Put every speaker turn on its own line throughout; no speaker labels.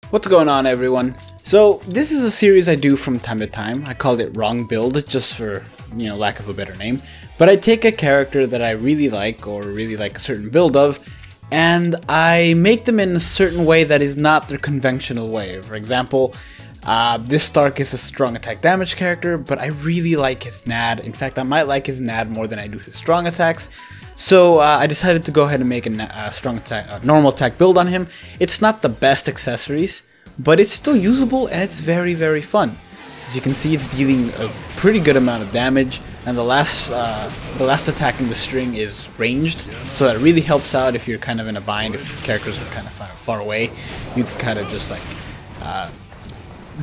What's going on, everyone? So this is a series I do from time to time. I call it Wrong Build just for, lack of a better name. But I take a character that I really like or really like a certain build of, and I make them in a certain way that is not their conventional way. For example, this Stark is a strong attack damage character, but I really like his N.A.D. In fact, I might like his N.A.D. more than I do his strong attacks. So I decided to go ahead and make a strong attack, normal attack build on him. It's not the best accessories, but it's still usable and it's very, very fun. As you can see, it's dealing a pretty good amount of damage, and the last attack in the string is ranged, so that really helps out if you're kind of in a bind, if characters are kind of far away. You can kind of just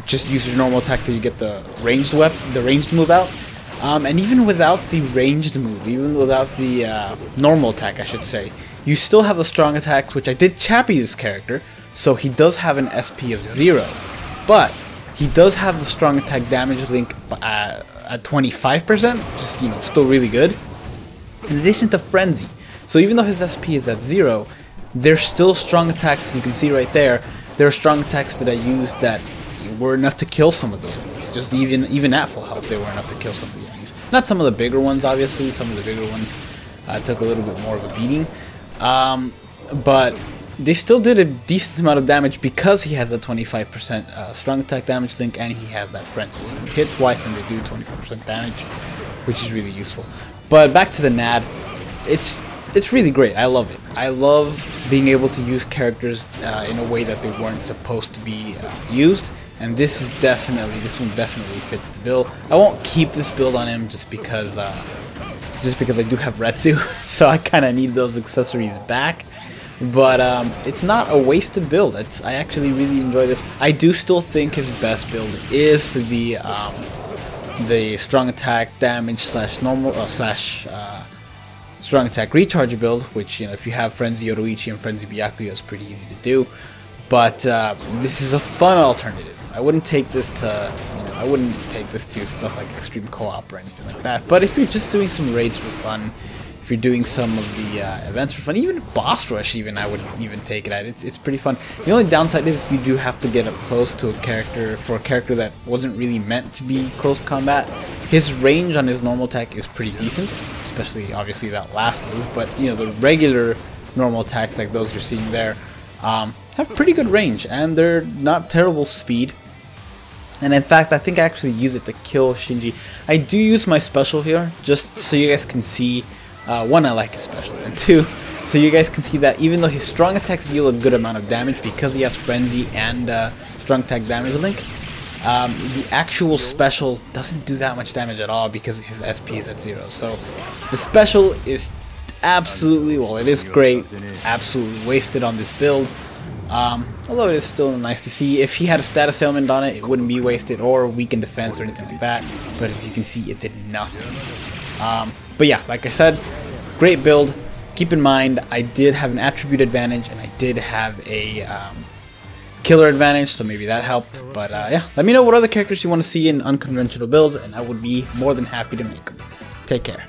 just use your normal attack till you get the ranged move out. And even without the ranged move, even without the normal attack, I should say, you still have the strong attacks, which I did chappy this character, so he does have an SP of 0, but he does have the strong attack damage link at 25%, just, still really good, in addition to Frenzy. So even though his SP is at 0, there's still strong attacks, as you can see right there. There are strong attacks that I used that were enough to kill some of the enemies. Just even at full health, they were enough to kill some of the enemies. Not some of the bigger ones, obviously. Some of the bigger ones took a little bit more of a beating, but they still did a decent amount of damage because he has a 25% strong attack damage link, and he has that frenzy. So you hit twice and they do 25% damage, which is really useful. But back to the N.A.D. It's really great. I love it. I love being able to use characters in a way that they weren't supposed to be used. And this one definitely fits the bill. I won't keep this build on him just because I do have Retsu, so I kind of need those accessories back. But it's not a wasted build. I actually really enjoy this. I do still think his best build is the strong attack damage slash normal strong attack recharge build, which if you have Frenzy Yoruichi and Frenzy Byakuya, is pretty easy to do. But this is a fun alternative. I wouldn't take this to stuff like extreme co-op or anything like that. But if you're just doing some raids for fun, if you're doing some of the events for fun, even boss rush, I would even take it at. It's pretty fun. The only downside is you do have to get up close to a character that wasn't really meant to be close combat. His range on his normal attack is pretty decent, especially obviously that last move. But the regular normal attacks like those you're seeing there have pretty good range, and they're not terrible speed. And in fact, I think I actually use it to kill Shinji. I do use my special here, just so you guys can see, one, I like his special, and two, so you guys can see that even though his strong attacks deal a good amount of damage because he has Frenzy and strong attack damage link, the actual special doesn't do that much damage at all because his SP is at 0. So the special is absolutely, well, it is great, it's absolutely wasted on this build. Although it is still nice to see. If he had a status ailment on it, it wouldn't be wasted, or weakened defense or anything like that. But as you can see, it did nothing. But yeah, like I said, great build. Keep in mind, I did have an attribute advantage, and I did have a killer advantage, so maybe that helped. But yeah, let me know what other characters you want to see in unconventional builds, and I would be more than happy to make them. Take care.